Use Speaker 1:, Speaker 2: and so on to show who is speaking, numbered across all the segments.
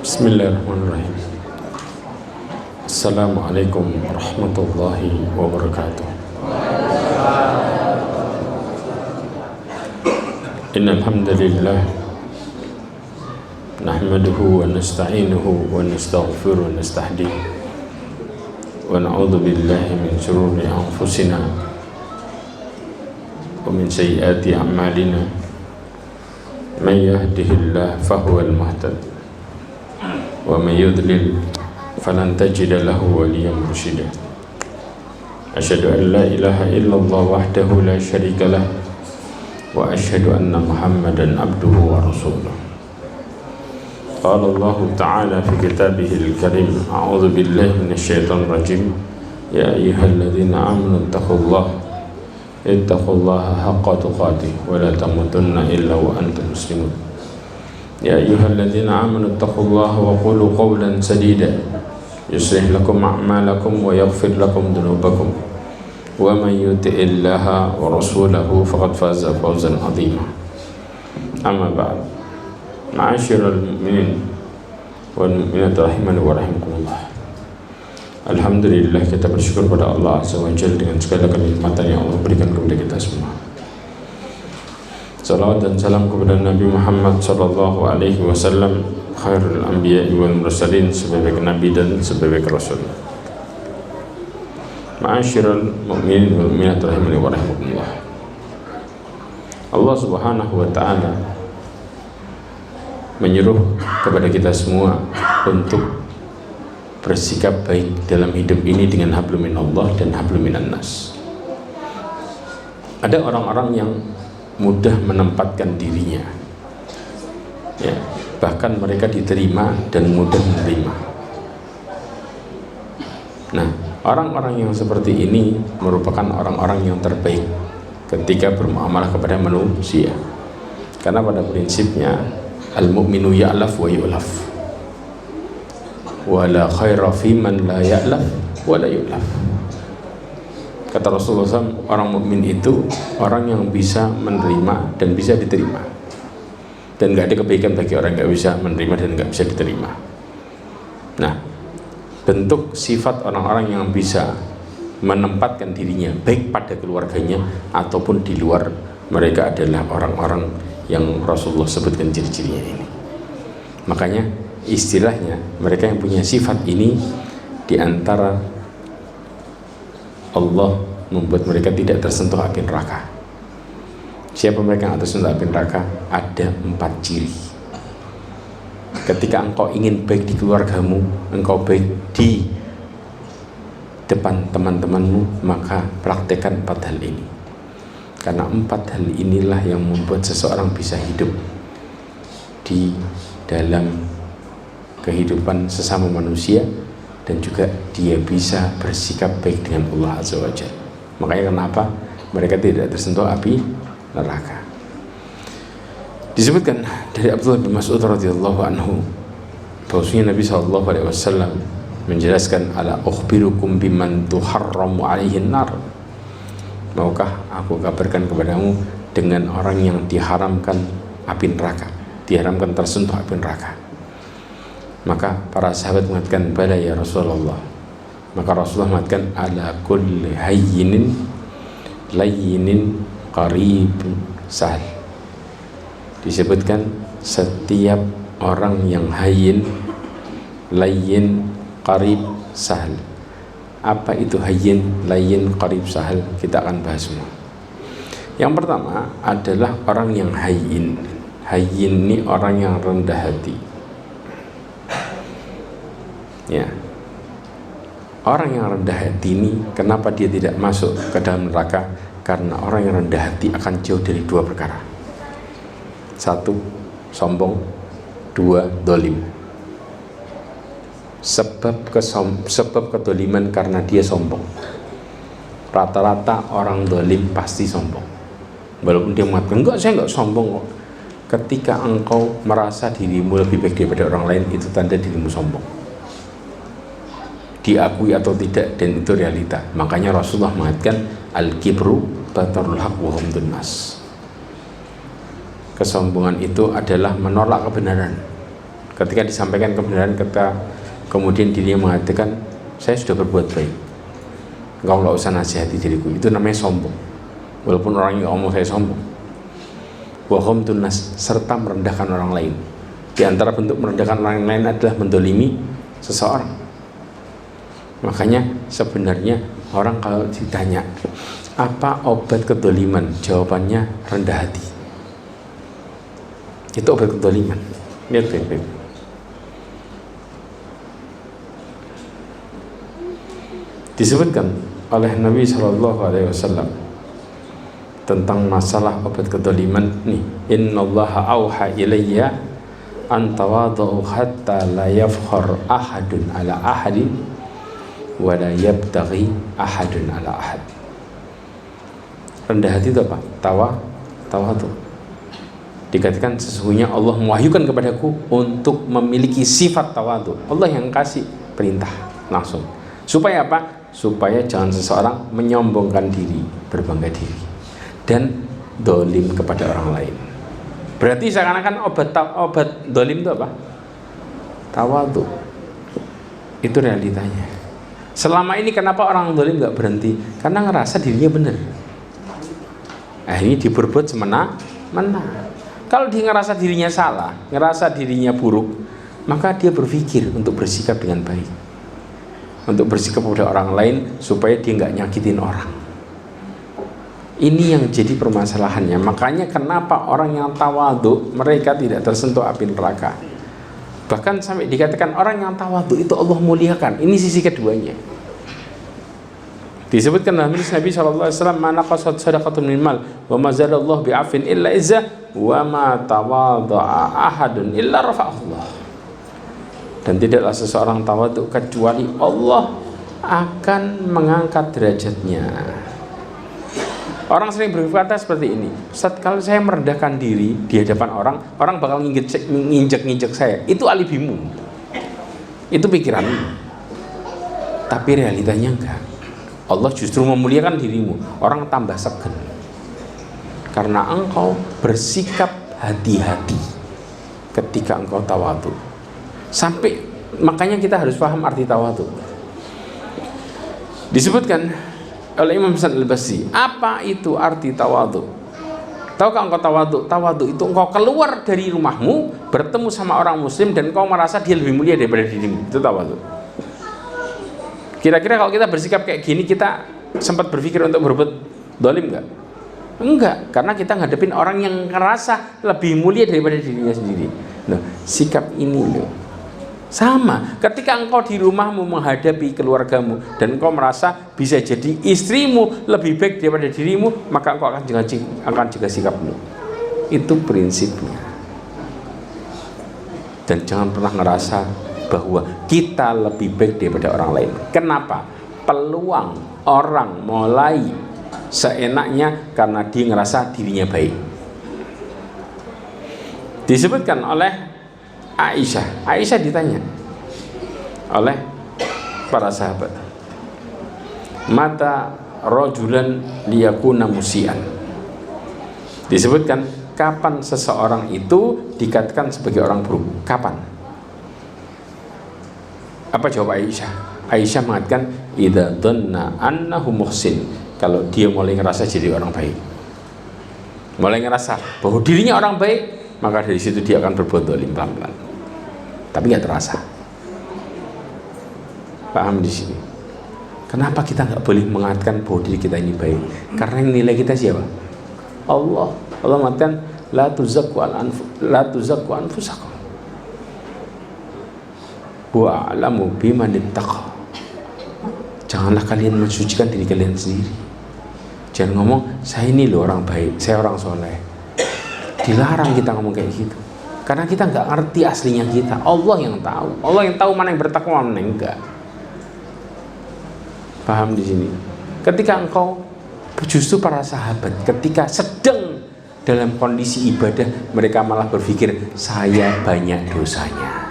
Speaker 1: Bismillahirrahmanirrahim. Assalamualaikum warahmatullahi wabarakatuh. Innal hamdalillah nahmaduhu wa nasta'inuhu wa nastaghfiruhu wa nastahdihi wa na'udzu billahi min shururi anfusina wa min sayyiati a'malina. Man yahdihillahu fahuwal muhtadi wa man yudlil falan tajida lahu waliyan mursyida. Asyhadu an la ilaha illallah wahdahu la syarika lah wa asyhadu anna Muhammadan abduhu wa rasuluh. Qala Allah ta'ala fi kitabihil karim, a'udzu billahi minasyaitonir rajim. Ya ayyuhalladzina amanu ittaqullaha haqqa tuqatih wa la tamutunna illa wa antum muslimun. Ya ayyuhalladzina amanu ittaqullaha wa qulu qawlan sadida yuslih lakum a'malakum wa yaghfir lakum dhunubakum wa man yuti'illaha wa rasulahu faqad faza fawzan 'azima. Amma ba'd. Ma'asyiral mu'minin wal mu'minat rahimani wa rahimakumullah. Alhamdulillah, kita bersyukur pada Allah Azza wa Jalla dengan segala kenikmatan yang Allah berikan kepada kita semua. Salawat dan salam kepada Nabi Muhammad sallallahu alaihi wasallam, khairul anbiya'i wal mursalin, sebaik nabi dan sebaik rasul. Ma'asyiral mu'minin wal mu'minat rahimani wa rahimakumullah. Allah Subhanahu wa taala menyuruh kepada kita semua untuk bersikap baik dalam hidup ini dengan hablum minallah dan hablum minan nas. Ada orang-orang yang mudah menempatkan dirinya, ya, bahkan mereka diterima dan mudah menerima. Nah, orang-orang yang seperti ini merupakan orang-orang yang terbaik ketika bermuamalah kepada manusia, karena pada prinsipnya al-mu'minu ya'laf wa yu'laf, wa la khaira fi man la ya'laf wa la yu'laf. Kata Rasulullah SAW, orang mukmin itu orang yang bisa menerima dan bisa diterima, dan gak ada kebaikan bagi orang yang gak bisa menerima dan gak bisa diterima. Nah, bentuk sifat orang-orang yang bisa menempatkan dirinya baik pada keluarganya ataupun di luar mereka adalah orang-orang yang Rasulullah sebutkan ciri-cirinya ini. Makanya istilahnya mereka yang punya sifat ini, di antara Allah membuat mereka tidak tersentuh api neraka. Siapa mereka yang tersentuh api neraka? Ada 4 ciri. Ketika engkau ingin baik di keluargamu, engkau baik di depan teman-temanmu, maka praktekkan 4 hal ini. Karena 4 hal inilah yang membuat seseorang bisa hidup di dalam kehidupan sesama manusia, dan juga dia bisa bersikap baik dengan Allah Azza wa Jalla. Makanya kenapa mereka tidak tersentuh api neraka. Disebutkan dari Abdullah bin Mas'ud radhiyallahu anhu bahwasanya Nabi sallallahu alaihi wasallam menjelaskan, ala ukhbirukum biman tuharramu alaihin nar. Maukah aku kabarkan kepadamu dengan orang yang diharamkan api neraka, diharamkan tersentuh api neraka? Maka para sahabat mengatakan, bala ya Rasulullah. Maka Rasulullah mengatakan, ala kulli hayyinin layyinin qarib sahal. Disebutkan setiap orang yang hayyin, layyin, qarib, sahal. Apa itu hayyin, layyin, qarib, sahal? Kita akan bahas semua. Yang pertama adalah orang yang hayyin. Hayyin ini orang yang rendah hati, ya. Orang yang rendah hati ini, kenapa dia tidak masuk ke dalam neraka? Karena orang yang rendah hati akan jauh dari 2 perkara. 1, sombong. 2, dolim. Sebab kedoliman karena dia sombong. Rata-rata orang dolim pasti sombong, walaupun dia mengatakan, enggak, saya enggak sombong kok. Ketika engkau merasa dirimu lebih baik daripada orang lain, itu tanda dirimu sombong, diakui atau tidak, dan itu realita. Makanya Rasulullah mengatakan, al-kibru batarul haq wa humdun nas. Kesombongan itu adalah menolak kebenaran. Ketika disampaikan kebenaran, kemudian dirinya mengatakan, saya sudah berbuat baik, engkau nggak usah nasihati diriku. Itu namanya sombong. Walaupun orang yang ngomong saya sombong. Wa ghamtun nas, serta merendahkan orang lain. Di antara bentuk merendahkan orang lain adalah mendolimi seseorang. Makanya sebenarnya orang kalau ditanya apa obat kedoliman, jawabannya rendah hati. Itu obat kedoliman. Lihat baik-baik. Disebutkan oleh Nabi SAW tentang masalah obat kedoliman nih, innallaha auha ilayya an tawadhu hatta la yafkhar ahadun ala ahadin wa la yabtaghi ahadun ala ahad. Rendah hati itu apa? Tawadhu. Dikatakan sesungguhnya Allah mewahyukan kepadaku untuk memiliki sifat tawadhu. Allah yang kasih perintah langsung. Supaya apa? Supaya jangan seseorang menyombongkan diri, berbangga diri, dan dolim kepada orang lain. Berarti seakan-akan obat dolim itu apa? Tawadhu. Itu realitanya. Selama ini kenapa orang dolim nggak berhenti? Karena ngerasa dirinya benar. Ini diberbuat semena-mena. Kalau dia ngerasa dirinya salah, ngerasa dirinya buruk, maka dia berpikir untuk bersikap dengan baik, untuk bersikap kepada orang lain supaya dia nggak nyakitin orang. Ini yang jadi permasalahannya. Makanya kenapa orang yang tawadhu mereka tidak tersentuh api neraka. Bahkan sampai dikatakan orang yang tawadhu itu Allah muliakan. Ini sisi keduanya. Disebutkan dalam hadis Nabi SAW, "Man naqasat shadaqatun min mal wa ma zadallahu bi'afin illa izzah wa ma tawadha'a ahadun illa rafa'ahullah." Dan tidaklah seseorang tawadhu kecuali Allah akan mengangkat derajatnya. Orang sering berkata seperti ini, Ustaz, kalau saya merendahkan diri di hadapan orang, orang bakal nginjek saya. Itu alibimu, itu pikiranmu. Tapi realitanya enggak. Allah justru memuliakan dirimu. Orang tambah segen karena engkau bersikap hati-hati ketika engkau tawadhu. Sampai makanya kita harus paham arti tawadhu. Disebutkan oleh Imam Hasan Al-Basri, apa itu arti tawadhu? Tahukah engkau tawadhu? Tawadhu itu engkau keluar dari rumahmu, bertemu sama orang muslim dan engkau merasa dia lebih mulia daripada dirimu. Itu tawadhu. Kira-kira kalau kita bersikap kayak gini, kita sempat berpikir untuk berbuat dolim enggak? Enggak, karena kita ngadepin orang yang ngerasa lebih mulia daripada dirinya sendiri. Nah, sikap ini loh sama ketika engkau di rumahmu menghadapi keluargamu dan engkau merasa bisa jadi istrimu lebih baik daripada dirimu, maka engkau akan jaga sikapmu. Itu prinsipnya. Dan jangan pernah ngerasa bahwa kita lebih baik daripada orang lain. Kenapa? Peluang orang mulai seenaknya karena dia ngerasa dirinya baik. Disebutkan oleh Aisyah ditanya oleh para sahabat, mata rajulan liyakuna musian. Disebutkan kapan seseorang itu dikatakan sebagai orang buruk. Kapan? Apa jawab Aisyah? Aisyah mengatakan, idza dhanna annahu muhsin, kalau dia mulai ngerasa jadi orang baik, mulai ngerasa bahwa dirinya orang baik, maka dari situ dia akan berbuat zalim pelan-pelan, tapi nggak terasa. Paham di sini? Kenapa kita nggak boleh mengatakan bahwa diri kita ini baik? Karena yang nilai kita siapa? Allah. Allah mengatakan, la tuzakku anfusakum wa a'lamu biman ittaqa. Janganlah kalian mensucikan diri kalian sendiri. Jangan ngomong saya ini loh orang baik, saya orang soleh. Dilarang kita ngomong kayak gitu, karena kita nggak ngerti aslinya kita. Allah yang tahu. Allah yang tahu mana yang bertakwa, mana yang enggak. Paham di sini? Ketika engkau, justru para sahabat ketika sedang dalam kondisi ibadah, mereka malah berpikir saya banyak dosanya.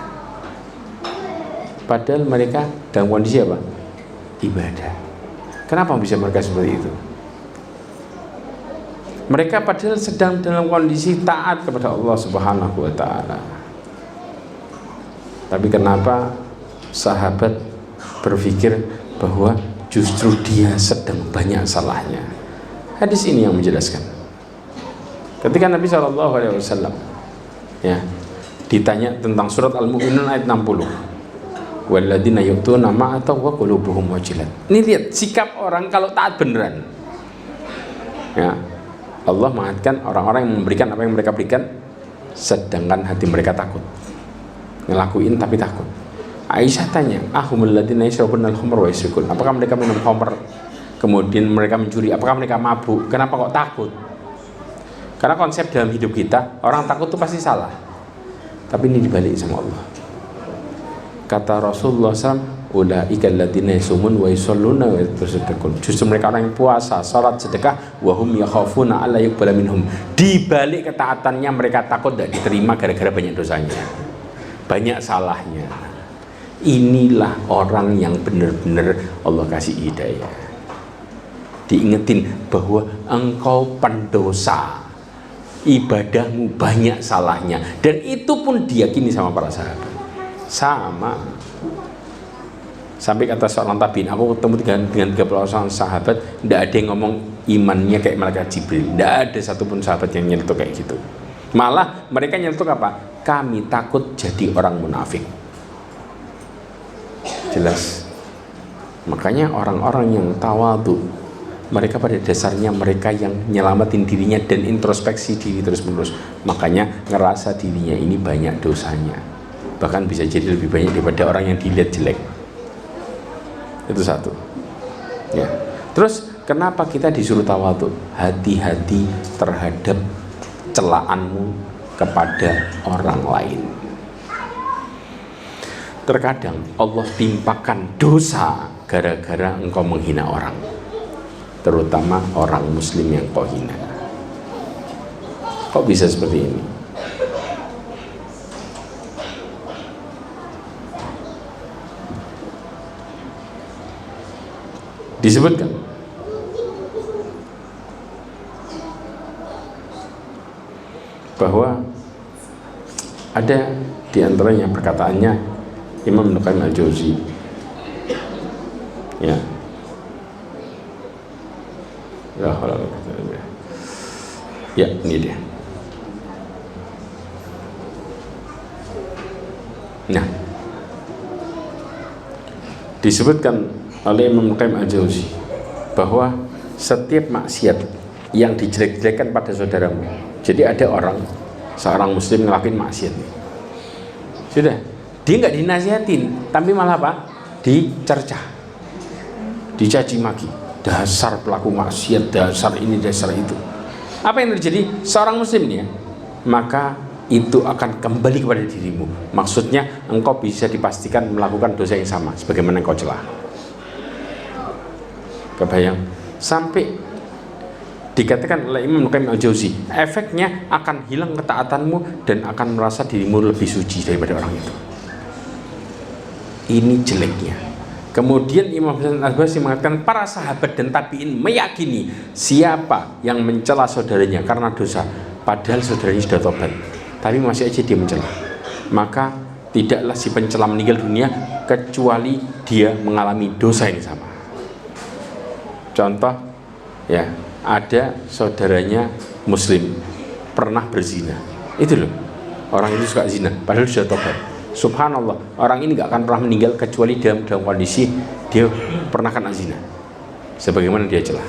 Speaker 1: Padahal mereka dalam kondisi apa? Ibadah. Kenapa bisa mereka seperti itu? Mereka padahal sedang dalam kondisi taat kepada Allah Subhanahu wa ta'ala. Tapi kenapa sahabat berpikir bahwa justru dia sedang banyak salahnya? Hadis ini yang menjelaskan. Ketika Nabi SAW ya ditanya tentang surat Al-Mu'minun ayat 60, walladzina yu'tuna ma ataw wa qulubuhum wajilat. Ini lihat sikap orang kalau taat beneran. Ya, Allah mengatakan orang-orang yang memberikan apa yang mereka berikan sedangkan hati mereka takut. Ngelakuin tapi takut. Aisyah tanya, ahumul ladzina yashrabuna al-khamra wa yasrikun. Apakah mereka minum khamr kemudian mereka mencuri? Apakah mereka mabuk? Kenapa kok takut? Karena konsep dalam hidup kita, orang takut itu pasti salah. Tapi ini dibalik sama Allah. Kata Rasulullah SAW, ulaika alladziina yasumun wa yusholluna wa yatasaddaqun. Justru mereka orang yang puasa, salat, sedekah, wa hum yakhafuna alla yuqbala minhum. Di balik ketaatannya mereka takut tidak diterima gara-gara banyak dosanya, banyak salahnya. Inilah orang yang benar-benar Allah kasih hidayah. Diingetin bahwa engkau pendosa, ibadahmu banyak salahnya, dan itu pun diyakini sama para sahabat. Sama. Sampai kata seorang tabiin, aku ketemu dengan 30 orang sahabat, tidak ada yang ngomong imannya kayak malaikat Jibril. Tidak ada satupun sahabat yang nyentuh kayak gitu. Malah mereka nyentuh apa? Kami takut jadi orang munafik. Jelas. Makanya orang-orang yang tawadhu, mereka pada dasarnya mereka yang nyelamatin dirinya dan introspeksi diri terus-menerus. Makanya ngerasa dirinya ini banyak dosanya, bahkan bisa jadi lebih banyak daripada orang yang dilihat jelek. Itu satu ya. Terus kenapa kita disuruh tawadhu? Hati-hati terhadap celaanmu kepada orang lain. Terkadang Allah timpakan dosa gara-gara engkau menghina orang, terutama orang muslim yang kau hina. Kok bisa seperti ini? Disebutkan bahwa ada di antaranya perkataannya Imam Ibnu Qayyim al-Jauzi ya. Ya, ini dia. Nah, disebutkan oleh Imam Qayyim al-Jauzi bahwa setiap maksiat yang dijelek-jelekan pada saudaramu. Jadi ada orang, seorang muslim ngelakuin maksiat nih. Sudah, dia nggak dinasihatin, tapi malah apa? Dicercah, dicaci maki. Dasar pelaku maksiat, dasar ini, dasar itu. Apa yang terjadi? Seorang muslim nih ya, maka itu akan kembali kepada dirimu. Maksudnya engkau bisa dipastikan melakukan dosa yang sama sebagaimana engkau celah. Kebayang? Sampai dikatakan oleh Imam Qayyim al-Jauzi, efeknya akan hilang ketaatanmu dan akan merasa dirimu lebih suci daripada orang itu. Ini jeleknya. Kemudian Imam Hasan al-Basri mengatakan para sahabat dan tabi'in meyakini siapa yang mencela saudaranya karena dosa padahal saudaranya sudah tobat tapi masih aja dia mencela, maka tidaklah si pencela meninggal dunia kecuali dia mengalami dosa yang sama. Contoh ya, ada saudaranya muslim pernah berzina, itu loh, orang itu suka zina padahal sudah tobat. Subhanallah, orang ini gak akan pernah meninggal kecuali dalam kondisi dia pernah kena zina sebagaimana dia celah.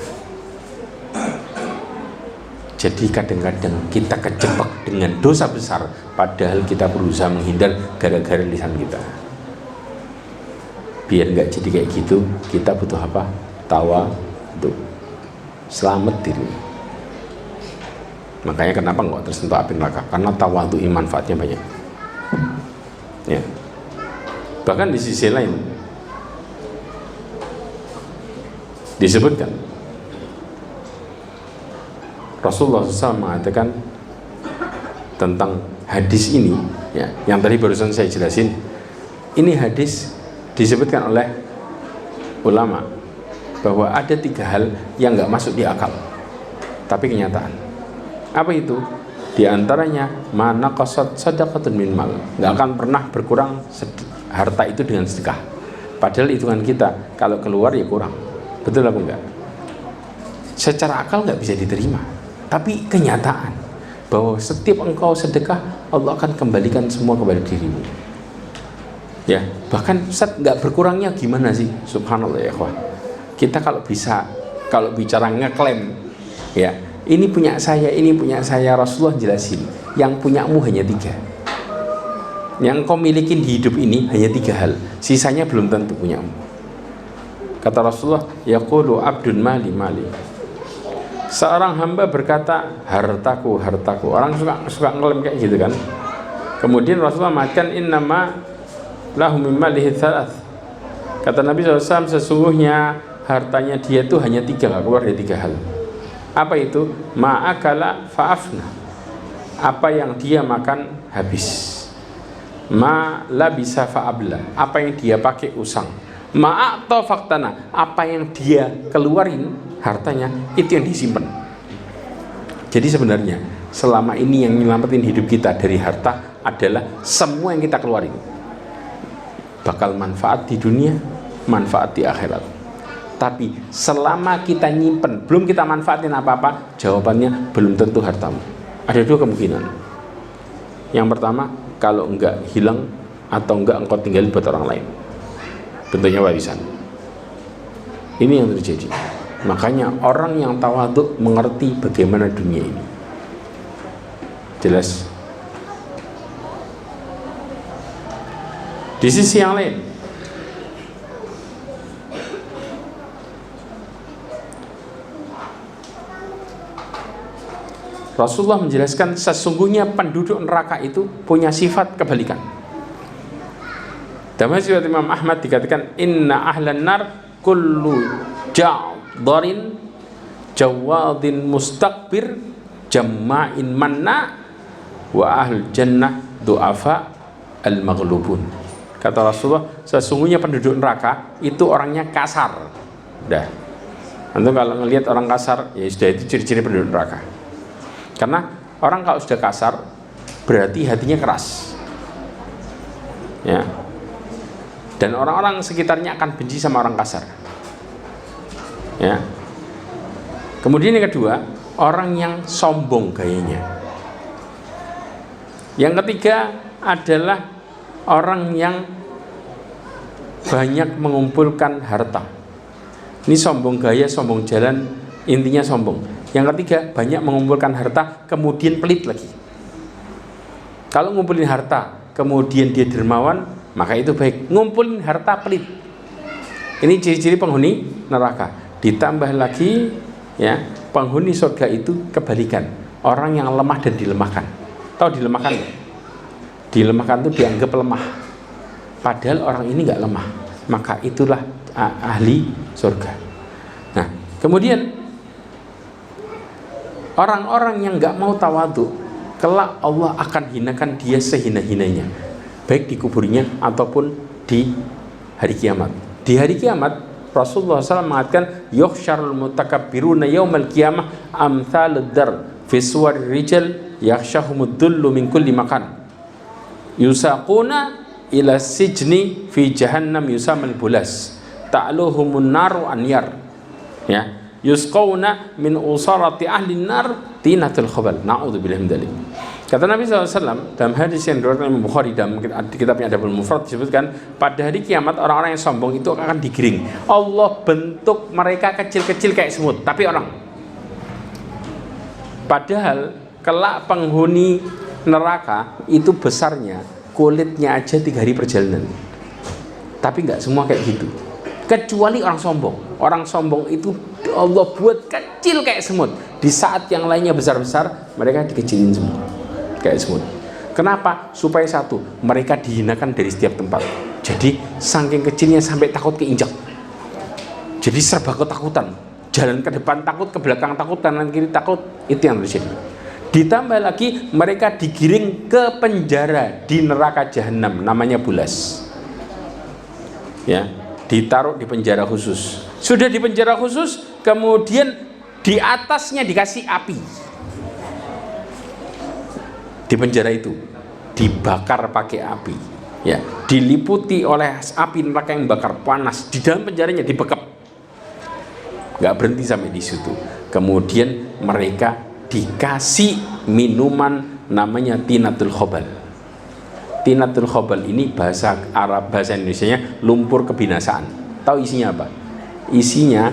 Speaker 1: Jadi kadang-kadang kita kejebak dengan dosa besar padahal kita berusaha menghindar gara-gara lisan kita. Biar gak jadi kayak gitu, kita butuh apa? Tawadhu, selamat diri. Makanya kenapa nggak tersentuh api neraka? Karena tawadhu manfaatnya banyak ya. Bahkan di sisi lain disebutkan Rasulullah SAW mengatakan tentang hadis ini ya, yang tadi barusan saya jelasin. Ini hadis disebutkan oleh ulama bahwa ada 3 hal yang nggak masuk di akal tapi kenyataan. Apa itu? Di antaranya mana qasad sadaqatun min mal, nggak akan pernah berkurang harta itu dengan sedekah. Padahal hitungan kita kalau keluar ya kurang. Betul apa enggak? Secara akal nggak bisa diterima, tapi kenyataan bahwa setiap engkau sedekah Allah akan kembalikan semua kepada dirimu. Ya, bahkan Ustaz, nggak berkurangnya gimana sih? Subhanallah ya ikhwah. Kita kalau bicara ngeklaim, ya ini punya saya, Rasulullah jelasin, yang punyamu hanya 3. Yang kau miliki di hidup ini hanya 3 hal, sisanya belum tentu punyamu. Kata Rasulullah, yaqulu abdun mali. Seorang hamba berkata, hartaku. Orang suka ngeklaim kayak gitu kan. Kemudian Rasulullah mengatakan, innama lahu min malihi thalath. Kata Nabi SAW, sesungguhnya hartanya dia itu hanya 3, nggak keluar dari 3 hal. Apa itu? Ma'akala fa'afna, apa yang dia makan habis. Ma labisa fa'abla, apa yang dia pakai usang. Ma'akta faktana, apa yang dia keluarin hartanya itu yang disimpan. Jadi sebenarnya selama ini yang nyelamatin hidup kita dari harta adalah semua yang kita keluarin bakal manfaat di dunia, manfaat di akhirat. Tapi selama kita nyimpen, belum kita manfaatin apa-apa, jawabannya belum tentu hartamu. Ada 2 kemungkinan. Yang pertama, kalau enggak hilang atau enggak engkau tinggalin buat orang lain, bentuknya warisan. Ini yang terjadi. Makanya orang yang tawadhu mengerti bagaimana dunia ini. Jelas? Di sisi yang lain, Rasulullah menjelaskan sesungguhnya penduduk neraka itu punya sifat kebalikan. Dalam riwayat Imam Ahmad dikatakan, inna ahlan nar kullu ja'darin jawadin mustakbir jamma'in manna wa ahl jannah du'afa al-maghlubun. Kata Rasulullah, sesungguhnya penduduk neraka itu orangnya kasar. Dah. Antum kalau ngelihat orang kasar, ya sudah, itu ciri-ciri penduduk neraka. Karena orang kalau sudah kasar berarti hatinya keras. Ya. Dan orang-orang sekitarnya akan benci sama orang kasar. Ya. Kemudian yang kedua, orang yang sombong gayanya. Yang ketiga adalah orang yang banyak mengumpulkan harta. Ini sombong gaya, sombong jalan, intinya sombong. Yang ketiga, banyak mengumpulkan harta, kemudian pelit lagi. Kalau ngumpulin harta, kemudian dia dermawan, maka itu baik. Ngumpulin harta pelit, ini ciri-ciri penghuni neraka. Ditambah lagi, ya, penghuni surga itu kebalikan, orang yang lemah dan dilemahkan. Tahu dilemahkan? Dilemahkan itu dianggap lemah, padahal orang ini nggak lemah, maka itulah ahli surga. Nah, kemudian orang-orang yang nggak mau tawadhu, kelak Allah akan hinakan dia sehina-hinanya, baik di kuburnya ataupun di hari kiamat. Di hari kiamat Rasulullah SAW mengatakan, yuhsyarul mutakabbiruna yaumal qiyamah amthalud dar fi suwarir rijal yakhshahumud dhullu min kulli makan yusaquna ila sijni fi jahannam yusamal bulas ta'luhumun naru anyar, ya, yusqawna min usarati ahli nar tinatul khabal, na'udzubillah min dzalik. Kata Nabi SAW dalam hadis yang diriwayatkan Imam Bukhari dalam kitabnya Adabul Mufrad, disebutkan pada hari kiamat orang-orang yang sombong itu akan digiring. Allah bentuk mereka kecil-kecil kayak semut, tapi orang. Padahal kelak penghuni neraka itu besarnya kulitnya aja 3 hari perjalanan. Tapi nggak semua kayak gitu. Kecuali orang sombong. Orang sombong itu Allah buat kecil kayak semut. Di saat yang lainnya besar-besar, mereka dikecilin semua kayak semut. Kenapa? Supaya satu, mereka dihinakan dari setiap tempat. Jadi saking kecilnya sampai takut keinjak. Jadi serba ketakutan. Jalan ke depan takut, ke belakang takut, kanan kiri takut. Itu yang terjadi. Ditambah lagi mereka digiring ke penjara di neraka jahanam, namanya bulas. Ya, ditaruh di penjara khusus. Sudah di penjara khusus, kemudian di atasnya dikasih api. di penjara itu dibakar pakai api, ya, diliputi oleh api neraka yang bakar panas, di dalam penjaranya dibekap, nggak berhenti sampai di situ. Kemudian mereka dikasih minuman namanya tinatul khobal. Tinatul khobal ini bahasa Arab, bahasa Indonesianya lumpur kebinasaan. Tahu isinya apa? Isinya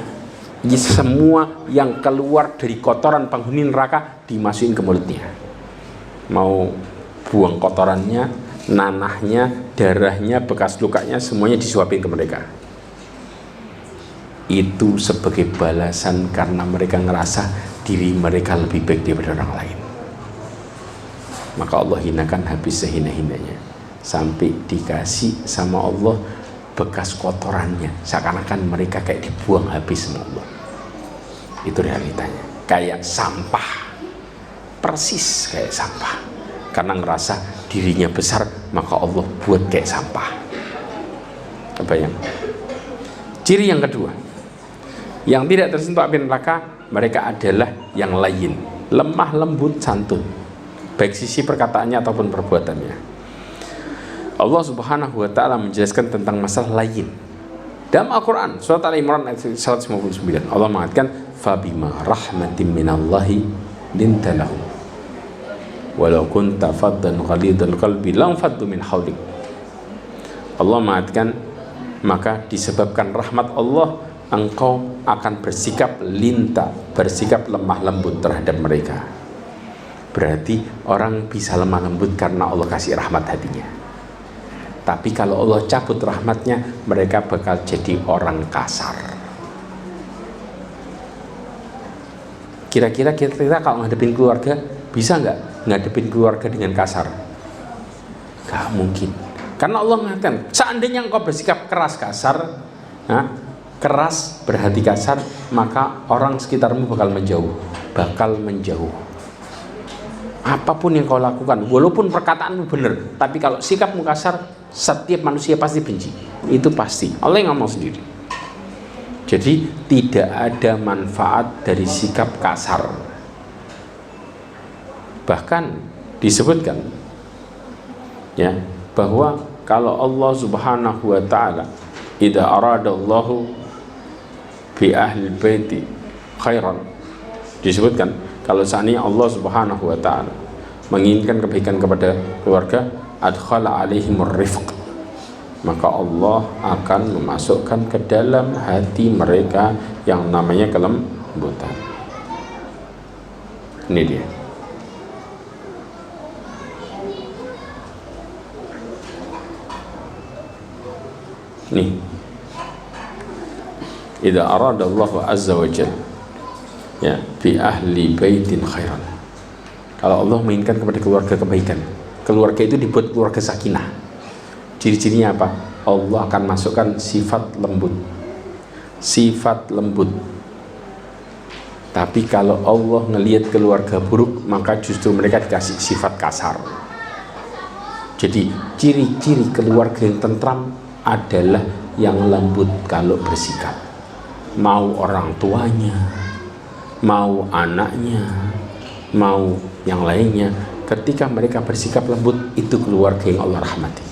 Speaker 1: semua yang keluar dari kotoran penghuni neraka dimasukin ke mulutnya. Mau buang kotorannya, nanahnya, darahnya, bekas lukanya, semuanya disuapin ke mereka. Itu sebagai balasan karena mereka ngerasa diri mereka lebih baik daripada orang lain. Maka Allah hinakan habis sehina-hinanya, sampai dikasih sama Allah bekas kotorannya, seakan-akan mereka kayak dibuang habis sama Allah. Itu realitanya, kayak sampah, persis kayak sampah. Karena ngerasa dirinya besar, maka Allah buat kayak sampah. Apa yang? Ciri yang kedua, yang tidak tersentuh api neraka, mereka adalah yang layin, lemah lembut santun, baik sisi perkataannya ataupun perbuatannya. Allah Subhanahu wa ta'ala menjelaskan tentang masalah layin dalam Al-Quran, surat Al-Imran ayat 159. Allah mengatakan, fabima rahmatin minallahi linta lahum walau kunta faddan ghalidhal qalbi lam faddu min hawlik. Allah mengatakan, maka disebabkan rahmat Allah engkau akan bersikap linta, bersikap lemah lembut terhadap mereka. Berarti orang bisa lemah lembut karena Allah kasih rahmat hatinya. Tapi kalau Allah cabut rahmatnya, mereka bakal jadi orang kasar. Kira-kira kita kalau ngadepin keluarga, bisa nggak ngadepin keluarga dengan kasar? Gak mungkin. Karena Allah mengatakan, seandainya engkau bersikap keras kasar, keras berhati kasar, maka orang sekitarmu bakal menjauh. Apapun yang kau lakukan, walaupun perkataanmu benar, tapi kalau sikapmu kasar, setiap manusia pasti benci. Itu pasti. Allah yang ngomong sendiri. Jadi tidak ada manfaat dari sikap kasar. Bahkan disebutkan, ya, bahwa kalau Allah Subhanahu wa ta'ala idza aradallahu bi ahli baiti khairan, disebutkan kalau seandainya Allah Subhanahu wa ta'ala menginginkan kebaikan kepada keluarga, adkhala alaihimur rifq, maka Allah akan memasukkan ke dalam hati mereka yang namanya kelembutan. Ini dia. Nih, idza arada Allah azza wa jalla, ya, fi ahli baitin khairan, kalau Allah menginginkan kepada keluarga kebaikan, keluarga itu dibuat keluarga sakinah. Ciri-cirinya apa? Allah akan masukkan sifat lembut. Tapi kalau Allah ngelihat keluarga buruk, maka justru mereka dikasih sifat kasar. Jadi ciri-ciri keluarga yang tentram adalah yang lembut kalau bersikap. Mau orang tuanya, mau anaknya, mau yang lainnya, ketika mereka bersikap lembut, itu keluarga yang Allah rahmati.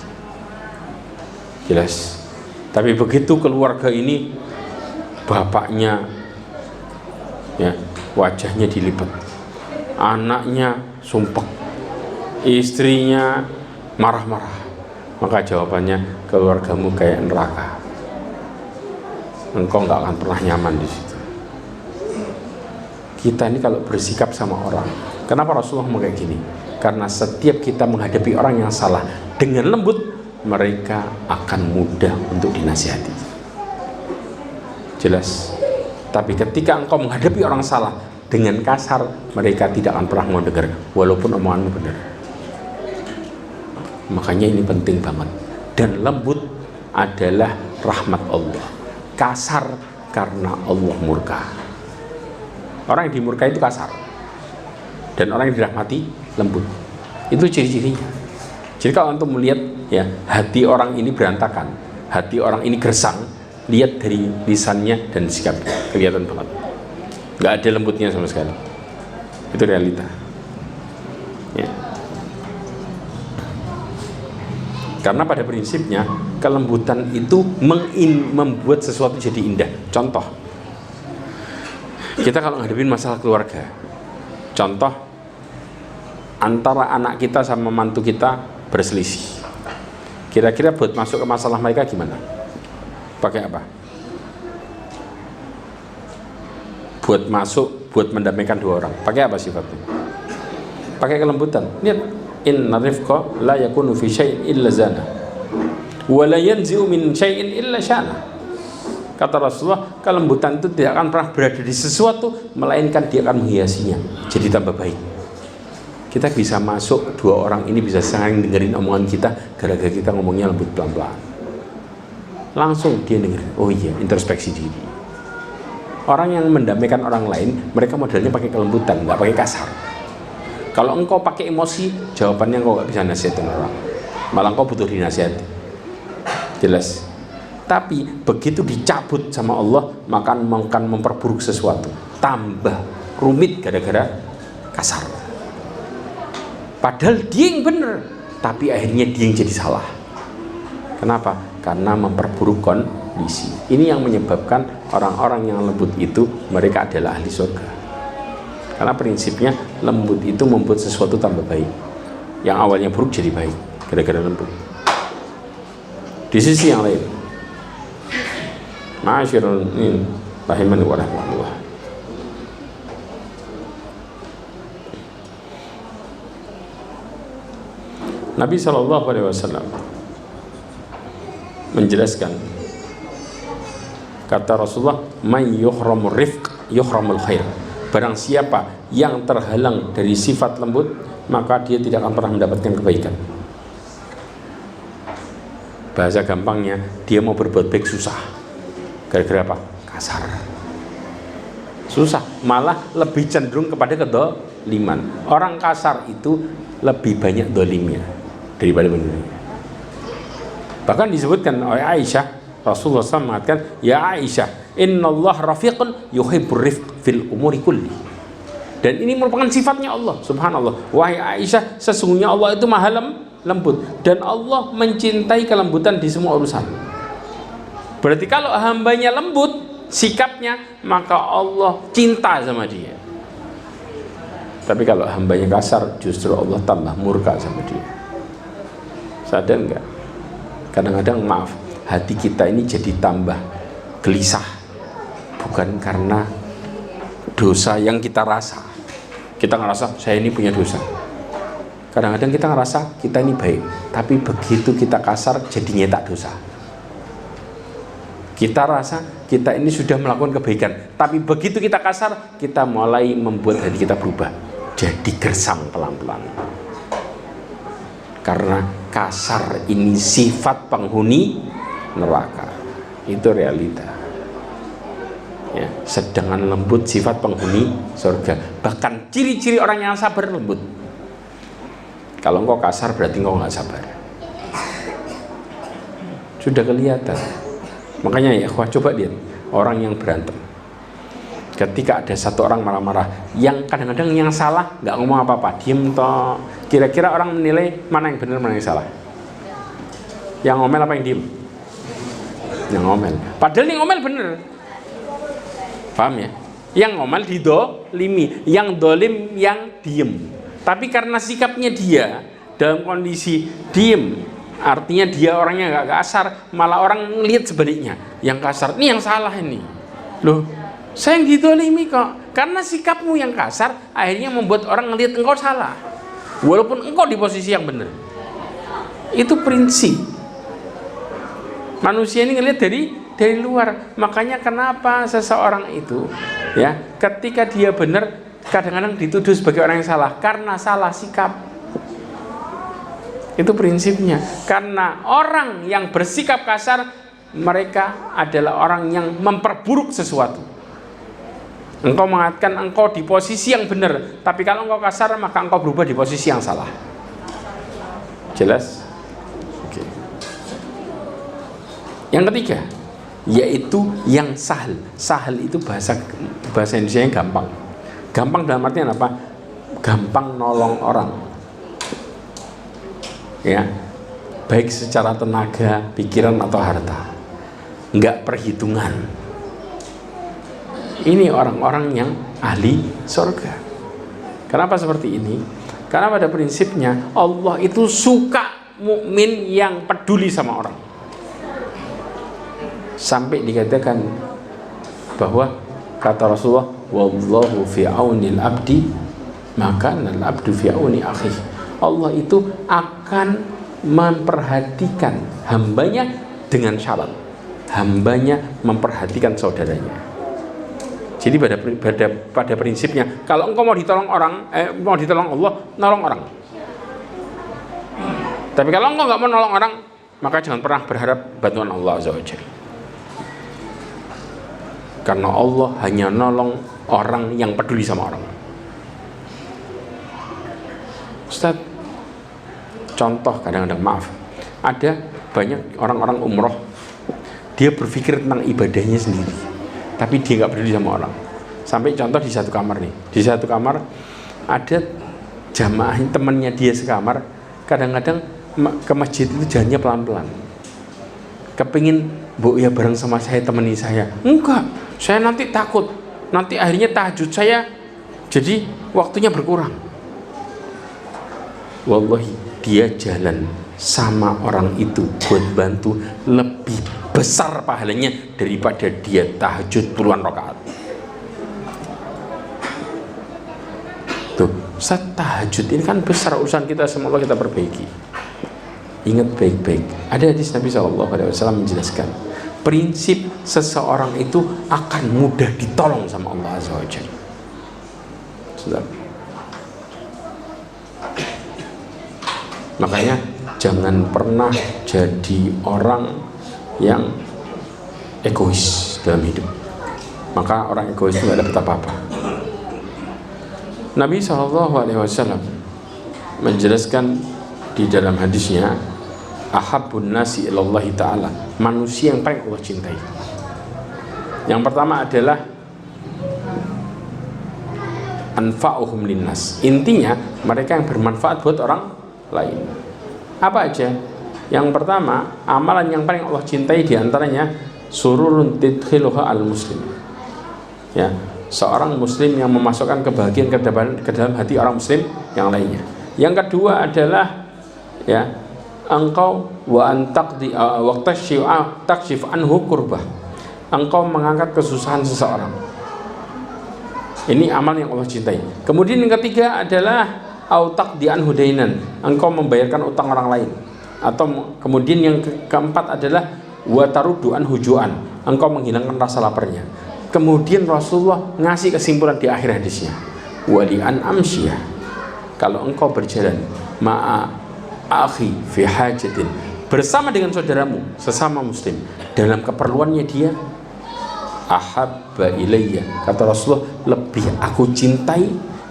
Speaker 1: Jelas. Tapi begitu keluarga ini bapaknya, ya, wajahnya dilipat, anaknya sumpek, istrinya marah-marah, maka jawabannya, keluargamu kayak neraka, engkau nggak akan pernah nyaman di situ. Kita ini kalau bersikap sama orang, kenapa Rasulullah ngomong kayak gini? Karena setiap kita menghadapi orang yang salah dengan lembut, mereka akan mudah untuk dinasihati. Jelas. Tapi ketika engkau menghadapi orang salah dengan kasar, mereka tidak akan pernah mau dengar, walaupun omonganmu benar. Makanya ini penting banget. Dan lembut adalah rahmat Allah. Kasar karena Allah murka. Orang yang dimurkai itu kasar, dan orang yang dirahmati lembut. Itu ciri-cirinya. Jadi kalau antum melihat, ya, hati orang ini berantakan, hati orang ini gersang, lihat dari lisannya dan sikapnya, kelihatan banget. Nggak ada lembutnya sama sekali. Itu realita. Ya. Karena pada prinsipnya kelembutan itu membuat sesuatu jadi indah. Contoh, kita kalau ngadepin masalah keluarga, contoh antara anak kita sama mantu kita berselisih, kira-kira buat masuk ke masalah mereka gimana? Pakai apa? Buat masuk, buat mendamaikan dua orang, pakai apa sifatnya? Pakai kelembutan. Lihat, inna rifqa la yakunu fi syai'in illa zana wa la yanzi'u min syai'in illa syana. Kata Rasulullah, kelembutan itu tidak akan pernah berada di sesuatu melainkan dia akan menghiasinya jadi tambah baik. Kita bisa masuk, dua orang ini bisa saling dengerin omongan kita gara-gara kita ngomongnya lembut pelan-pelan. Langsung dia dengerin, oh iya, introspeksi diri. Orang yang mendamaikan orang lain, mereka modelnya pakai kelembutan, nggak pakai kasar. Kalau engkau pakai emosi, jawabannya engkau nggak bisa nasihatin orang, malah engkau butuh dinasihati. Jelas. Tapi begitu dicabut sama Allah, maka akan memperburuk sesuatu, tambah rumit gara-gara kasar. Padahal dia yang benar, tapi akhirnya dia yang jadi salah. Kenapa? Karena memperburuk kondisi. Ini yang menyebabkan orang-orang yang lembut itu mereka adalah ahli surga. Karena prinsipnya lembut itu membuat sesuatu tambah baik. Yang awalnya buruk jadi baik gara-gara lembut. Di sisi yang lain, ma'asyiral rahimani wa rahmatullah, Nabi SAW menjelaskan, kata Rasulullah, man yuhramur rifq yuhramul khair. Barang siapa yang terhalang dari sifat lembut, maka dia tidak akan pernah mendapatkan kebaikan. Bahasa gampangnya, dia mau berbuat baik susah. Gara-gara apa? Kasar. Susah, malah lebih cenderung kepada kedoliman. Orang kasar itu lebih banyak dolimnya daripada benar. Bahkan disebutkan oleh Aisyah, Rasulullah SAW mengatakan, ya Aisyah, innallah rafiqun yuhibbur rifq fil umuri kulli. Dan ini merupakan sifatnya Allah, subhanallah. Wahai Aisyah, sesungguhnya Allah itu maha lembut, dan Allah mencintai kelembutan di semua urusan. Berarti kalau hambanya lembut sikapnya, maka Allah cinta sama dia. Tapi kalau hambanya kasar, justru Allah tambah murka sama dia. Sadar enggak? Kadang-kadang maaf, hati kita ini jadi tambah gelisah, bukan karena dosa yang kita rasa. Kita ngerasa saya ini punya dosa. Kadang-kadang kita ngerasa kita ini baik, tapi begitu kita kasar jadi nyetak dosa. Kita rasa kita ini sudah melakukan kebaikan, tapi begitu kita kasar, kita mulai membuat hati kita berubah jadi gersang pelan-pelan. Karena kasar ini sifat penghuni neraka. Itu realita. Ya, sedangkan lembut sifat penghuni surga. Bahkan ciri-ciri orang yang sabar lembut. Kalau engkau kasar berarti engkau nggak sabar. Sudah kelihatan. Makanya ya, coba lihat orang yang berantem. Ketika ada satu orang marah-marah, yang kadang-kadang yang salah nggak ngomong apa-apa, diem toh. Kira-kira orang menilai mana yang benar, mana yang salah? Yang ngomel apa yang diem? Yang ngomel. Padahal yang ngomel bener. Paham ya? Yang ngomel didolimi, yang dolim yang diem. Tapi karena sikapnya dia dalam kondisi diem, artinya dia orangnya nggak kasar, malah orang lihat sebaliknya. Yang kasar, ini yang salah ini. Loh, saya yang didolimi kok. Karena sikapmu yang kasar, akhirnya membuat orang ngelihat engkau salah. Walaupun engkau di posisi yang benar. Itu prinsip. Manusia ini ngelihat dari luar. Makanya kenapa seseorang itu, ya, ketika dia benar, kadang-kadang dituduh sebagai orang yang salah karena salah sikap. Itu prinsipnya. Karena orang yang bersikap kasar, mereka adalah orang yang memperburuk sesuatu. Engkau mengatakan engkau di posisi yang benar, tapi kalau engkau kasar, maka engkau berubah di posisi yang salah. Jelas? Oke. Yang ketiga, yaitu yang sahal. Sahal itu bahasa Indonesia yang gampang. Gampang dalam artian apa? Gampang nolong orang. Ya. baik secara tenaga, pikiran atau harta, nggak perhitungan. Ini orang-orang yang ahli surga. Kenapa seperti ini? Karena pada prinsipnya Allah itu suka mukmin yang peduli sama orang. Sampai dikatakan bahwa kata Rasulullah, wallahu fi aunil abdi maka al abdu fi auni akhi. Allah itu akan memperhatikan hambanya dengan syarat hambanya memperhatikan saudaranya. Jadi pada prinsipnya kalau engkau mau ditolong orang, mau ditolong Allah, nolong orang. Tapi kalau engkau nggak mau nolong orang, maka jangan pernah berharap bantuan Allah Azza wa Jalla. Karena Allah hanya nolong orang yang peduli sama orang. Ustaz, contoh kadang-kadang, maaf, ada banyak orang-orang umroh, dia berpikir tentang ibadahnya sendiri, tapi dia nggak peduli sama orang. Sampai contoh di satu kamar nih, di satu kamar ada jamaah temannya dia sekamar, kadang-kadang ke masjid itu jalannya pelan-pelan. Kepingin, bu ya bareng sama saya, temani saya. Enggak, saya nanti takut, nanti akhirnya tahajud saya jadi waktunya berkurang. Wallahi, dia jalan sama orang itu buat bantu lebih besar pahalanya daripada dia tahajud puluhan rakaat. Tuh, saat tahajud ini kan besar urusan kita, semoga kita perbaiki. Ingat baik-baik, ada hadis Nabi SAW menjelaskan prinsip seseorang itu akan mudah ditolong sama Allah Azza wa Jalla. Makanya jangan pernah jadi orang yang egois dalam hidup. Maka orang egois itu gak dapat apa-apa. Nabi SAW menjelaskan di dalam hadisnya, ahabbun nasi ilallahi ta'ala, manusia yang paling Allah cintai. Yang pertama adalah anfa'uhum linnas. Intinya mereka yang bermanfaat buat orang lain. Apa aja? Yang pertama, amalan yang paling Allah cintai diantaranya sururun tidkhiluha al-muslim. Ya, seorang muslim yang memasukkan kebahagiaan ke dalam hati orang muslim yang lainnya. Yang kedua adalah ya, engkau wa antaqdi wa takshif anhu kurbah. Engkau mengangkat kesusahan seseorang. Ini amal yang Allah cintai. Kemudian yang ketiga adalah autaqdi anhu dainan. Engkau membayarkan utang orang lain. Atau kemudian yang keempat adalah wa taruddu anhu ju'an. Engkau menghilangkan rasa laparnya. Kemudian Rasulullah ngasih kesimpulan di akhir hadisnya, wa li an amsyiyah, kalau engkau berjalan ma'a akhi fi hajatin, bersama dengan saudaramu sesama muslim dalam keperluannya dia, ahabba ilayya, kata Rasulullah, lebih aku cintai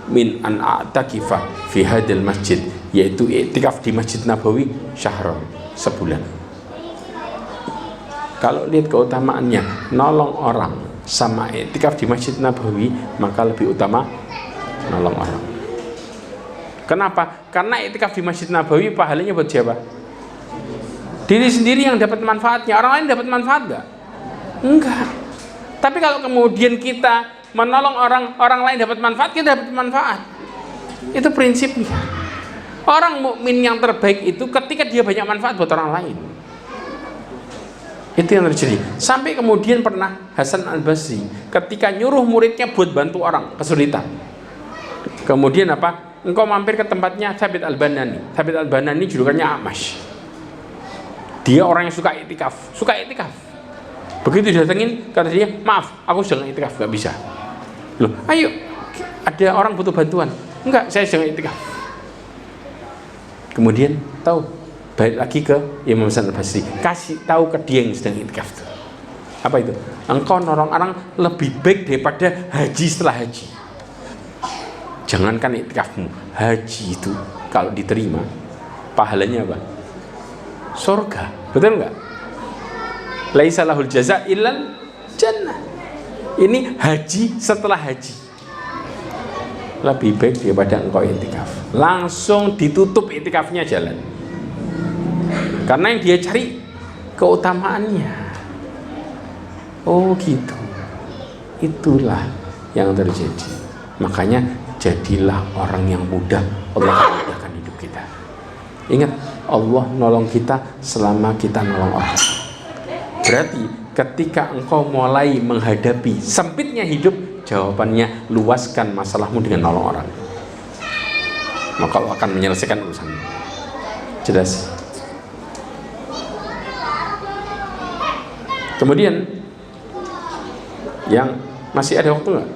Speaker 1: min an a'takifa fi hadil masjid, yaitu i'tikaf di Masjid Nabawi syahran, sebulan. Kalau lihat keutamaannya nolong orang sama i'tikaf di Masjid Nabawi, maka lebih utama nolong orang. Kenapa? Karena i'tikaf di Masjid Nabawi pahalanya buat siapa? Diri sendiri yang dapat manfaatnya. Orang lain dapat manfaat enggak? Enggak. Tapi kalau kemudian kita menolong orang lain dapat manfaat, kita dapat manfaat. Itu prinsipnya. Orang mukmin yang terbaik itu ketika dia banyak manfaat buat orang lain. Itu yang terjadi. Sampai kemudian pernah Hasan Al-Basri ketika nyuruh muridnya buat bantu orang kesulitan. Kemudian apa? Engkau mampir ke tempatnya Thabit Al-Banani. Thabit Al-Banani julukannya Amash. Dia orang yang suka itikaf. Begitu didatengin, kata dia, maaf, aku sedang itikaf, gak bisa. Loh, ayo, ada orang butuh bantuan. Enggak, saya sedang itikaf. Kemudian tahu, balik lagi ke Imam Hasan Al-Basri, kasih tahu ke dia yang sedang itikaf itu. Apa itu? Engkau nolong orang lebih baik daripada haji setelah haji. Jangankan itikafmu, haji itu kalau diterima pahalanya apa? Surga. Betul enggak? Laisa lahul jaza illal jannah. Ini haji setelah haji. Lebih baik daripada engkau itikaf. Langsung ditutup itikafnya, jalan. karena yang dia cari keutamaannya. Oh gitu. Itulah yang terjadi. Makanya jadilah orang yang mudah, Allah akan mudahkan hidup kita. Ingat, Allah nolong kita selama kita nolong orang. Berarti ketika engkau mulai menghadapi sempitnya hidup, jawabannya luaskan masalahmu dengan nolong orang, maka Allah akan menyelesaikan urusanmu. Jelas? Kemudian yang masih ada waktu nggak?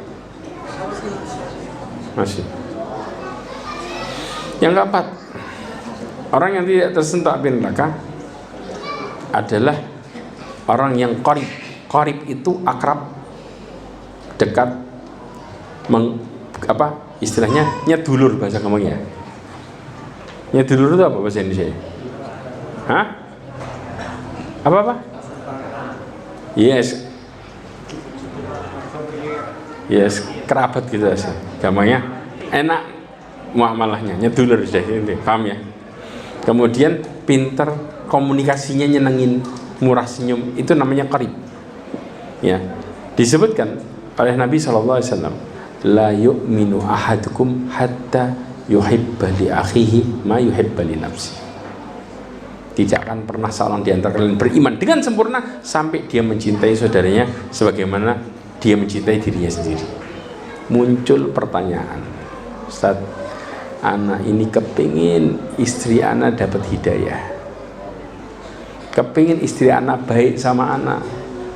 Speaker 1: Masih. Yang keempat, orang yang tidak tersentuh api neraka adalah orang yang qarib. Qarib itu akrab, dekat, istilahnya nyedulur bahasa ngomongnya. Nyedulur itu apa bahasa Indonesia? Hah? Apa? Yes, kerabat gitu aja. Gampangnya enak muamalahnya, nyedulur sudah ini, paham ya? Kemudian pinter komunikasinya, nyenengin, murah senyum, itu namanya qarib. Ya, disebutkan oleh Nabi SAW, la yu'minu ahadukum hatta yuhibba li akhihi ma yuhibba li nafsi. Tidak akan pernah seorang di antara kalian beriman dengan sempurna sampai dia mencintai saudaranya sebagaimana dia mencintai dirinya sendiri. Muncul pertanyaan, Ustaz, anak ini kepingin istri anak dapat hidayah, kepingin istri anak baik sama anak,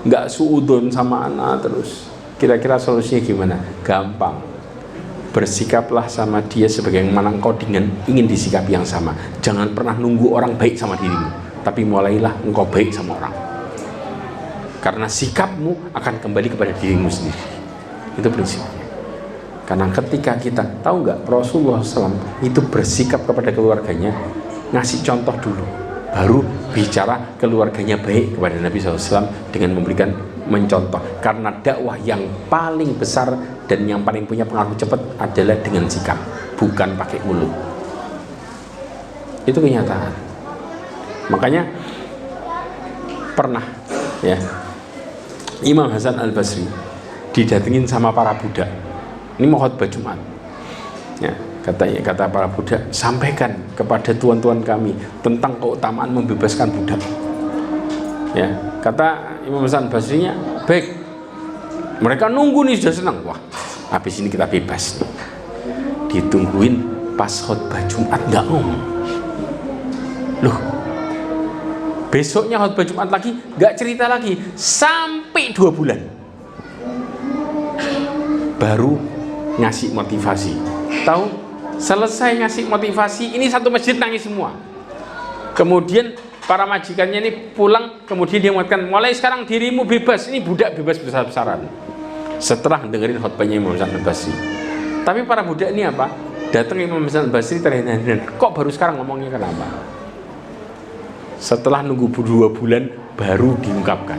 Speaker 1: nggak suudon sama anak terus. Kira-kira solusinya gimana? Gampang. Bersikaplah sama dia sebagaimana engkau ingin disikapi yang sama. Jangan pernah nunggu orang baik sama dirimu, tapi mulailah engkau baik sama orang, karena sikapmu akan kembali kepada dirimu sendiri. Itu prinsipnya. Karena ketika kita tahu nggak, Rasulullah SAW itu bersikap kepada keluarganya, ngasih contoh dulu, baru bicara keluarganya baik kepada Nabi SAW dengan mencontoh. Karena dakwah yang paling besar dan yang paling punya pengaruh cepat adalah dengan sikap, bukan pakai mulut. Itu kenyataan. Makanya pernah ya, Imam Hasan Al-Basri didatengin sama para budak. Ini mau khutbah Jumat. Ya, kata para budak, sampaikan kepada tuan-tuan kami tentang keutamaan membebaskan budak. Ya, kata Imam Hasan Al-Basrinya, baik. Mereka nunggu nih, sudah senang. Wah, habis ini kita bebas nih. Ditungguin pas khutbah Jumat nggak ngomong. Loh, besoknya khutbah Jumat lagi nggak cerita lagi sampai 2 bulan. Baru ngasih motivasi. Tahu? Selesai ngasih motivasi, ini satu masjid nangis semua. Kemudian para majikannya ini pulang, kemudian dia mengatakan, mulai sekarang dirimu bebas, ini budak bebas besar-besaran. Setelah dengerin khutbahnya Imam Hasan Al-Basri. Tapi para budak ini apa? Datang Imam Hasan Al-Basri terheran-heran, kok baru sekarang ngomongnya, kenapa? Setelah nunggu 2 bulan baru diungkapkan.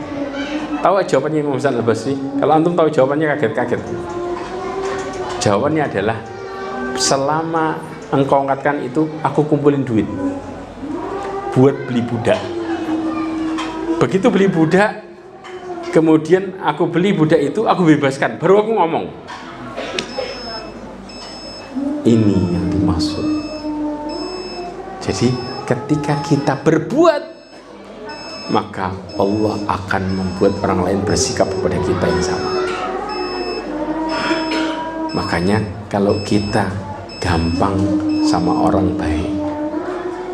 Speaker 1: Tahu jawabannya Imam Hasan Al-Basri? Kalau antum tahu jawabannya kaget-kaget. Jawabannya adalah, selama engkau angkatkan itu, aku kumpulin duit buat beli budak. Begitu beli budak, kemudian aku beli budak itu, aku bebaskan, baru aku ngomong. Ini yang dimaksud. Jadi ketika kita berbuat, maka Allah akan membuat orang lain bersikap kepada kita yang sama. Makanya kalau kita gampang sama orang baik,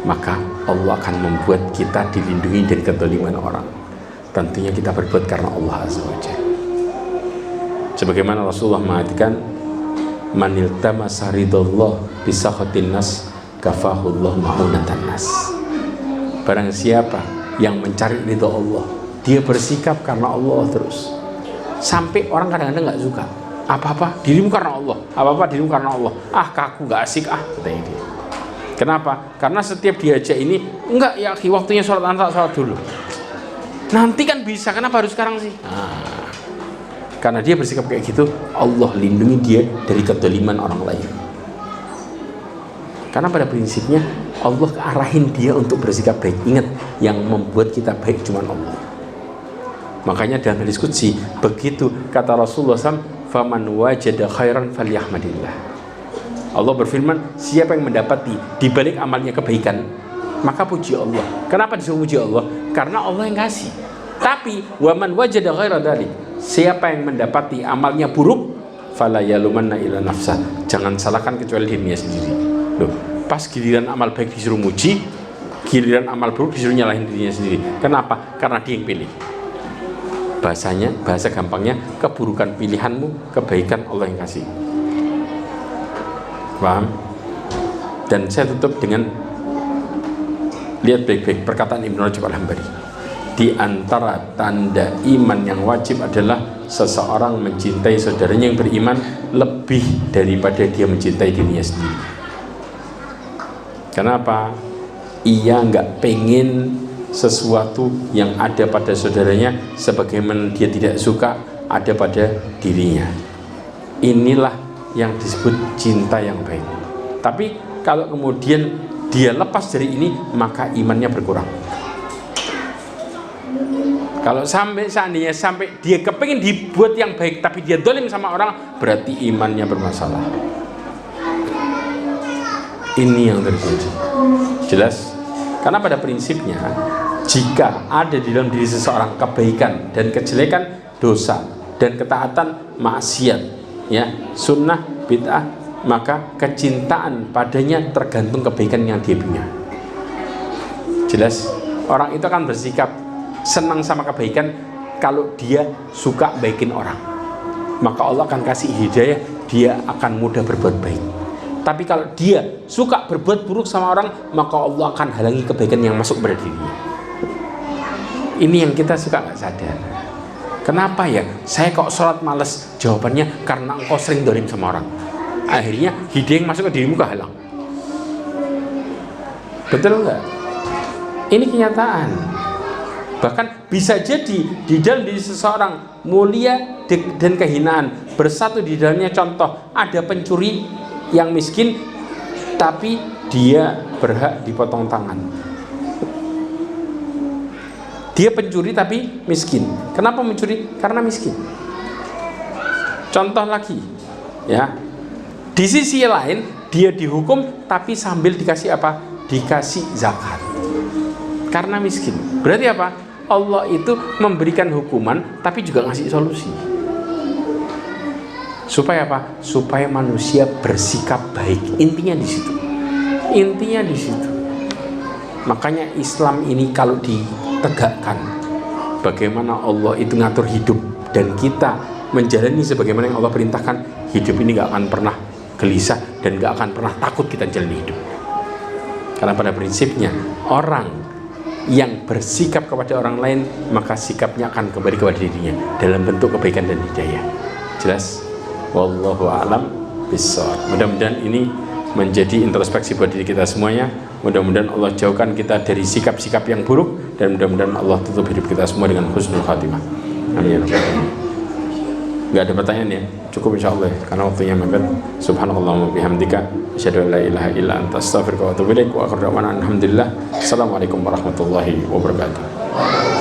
Speaker 1: maka Allah akan membuat kita dilindungi dari kezaliman orang. Tentunya kita berbuat karena Allah Azza wa Jalla. Sebagaimana Rasulullah mengatakan, manil tamasa ridallah bisakhatin nas kafahullah ma'unatan nas. Barang siapa yang mencari ridha Allah, dia bersikap karena Allah terus. Sampai orang kadang-kadang nggak suka. Apa-apa dirimu karena Allah, apa-apa dirimu karena Allah. Ah, kaku, nggak asik katanya dia. Kenapa? Karena setiap diajak ini, enggak ya, waktunya sholat dulu. Nanti kan bisa, kenapa harus sekarang sih? Nah, karena dia bersikap kayak gitu, Allah lindungi dia dari kezaliman orang lain. Karena pada prinsipnya Allah arahin dia untuk bersikap baik. Ingat, yang membuat kita baik cuma Allah. Makanya dalam hadis qudsi begitu kata Rasulullah SAW, faman wajada khairan falyahmadillah. Allah berfirman, siapa yang mendapati di balik amalnya kebaikan, maka puji Allah. Kenapa disuruh puji Allah? Karena Allah yang kasih. Tapi waman wajada khairan dzalik, siapa yang mendapati amalnya buruk, fala yalumanna ila nafsah, jangan salahkan kecuali dirinya sendiri. Loh, pas giliran amal baik disuruh muji, giliran amal buruk disuruh nyalahin dirinya sendiri. Kenapa? Karena dia yang pilih. Bahasa gampangnya, keburukan pilihanmu, kebaikan Allah yang kasih. Paham? Dan saya tutup dengan lihat baik-baik perkataan Ibnu Rajab Al-Hambali. Di antara tanda iman yang wajib adalah seseorang mencintai saudaranya yang beriman lebih daripada dia mencintai dirinya sendiri. Kenapa? Ia nggak pengen sesuatu yang ada pada saudaranya sebagaimana dia tidak suka ada pada dirinya. Inilah yang disebut cinta yang baik. Tapi kalau kemudian dia lepas dari ini, maka imannya berkurang. Kalau seandainya sampai dia kepingin dibuat yang baik tapi dia dolim sama orang, berarti imannya bermasalah. Ini yang terjadi. Jelas? Karena pada prinsipnya, jika ada di dalam diri seseorang kebaikan dan kejelekan, dosa dan ketaatan, maksiat, ya, sunnah, bid'ah, maka kecintaan padanya tergantung kebaikan yang dia punya. Jelas? Orang itu akan bersikap senang sama kebaikan kalau dia suka baikin orang. Maka Allah akan kasih hidayah, dia akan mudah berbuat baik. Tapi kalau dia suka berbuat buruk sama orang, maka Allah akan halangi kebaikan yang masuk kepada dirinya. Ini yang kita suka nggak sadar. Kenapa ya? Saya kok sholat males? Jawabannya karena engkau sering dolim sama orang. Akhirnya hidayah yang masuk ke dirimu kehalang. Betul nggak? Ini kenyataan. Bahkan bisa jadi di dalam diri seseorang mulia dan kehinaan bersatu di dalamnya. Contoh, ada pencuri yang miskin tapi dia berhak dipotong tangan. Dia pencuri tapi miskin. Kenapa mencuri? Karena miskin. Contoh lagi, ya. Di sisi lain dia dihukum tapi sambil dikasih apa? Dikasih zakat. Karena miskin. Berarti apa? Allah itu memberikan hukuman tapi juga ngasih solusi. Supaya apa? Supaya manusia bersikap baik. Intinya di situ. Intinya di situ. Makanya Islam ini kalau ditegakkan, bagaimana Allah itu ngatur hidup dan kita menjalani sebagaimana yang Allah perintahkan, hidup ini gak akan pernah gelisah dan gak akan pernah takut kita jalani hidup. Karena pada prinsipnya orang yang bersikap kepada orang lain, maka sikapnya akan kembali kepada dirinya dalam bentuk kebaikan dan hidayah. Jelas? Wallahu a'lam bishawab. Mudah-mudahan ini menjadi introspeksi buat diri kita semuanya. Mudah-mudahan Allah jauhkan kita dari sikap-sikap yang buruk, dan mudah-mudahan Allah tutup hidup kita semua dengan husnul khatimah. Amin. Gak ada pertanyaan ya? Cukup insyaallah karena waktunya mepet. Subhanallahumma bihamdika asyhadu an la ilaha illa anta astaghfiruka wa atubu ilaik wa akhiru da'wana alhamdulillah. Assalamualaikum warahmatullahi wabarakatuh.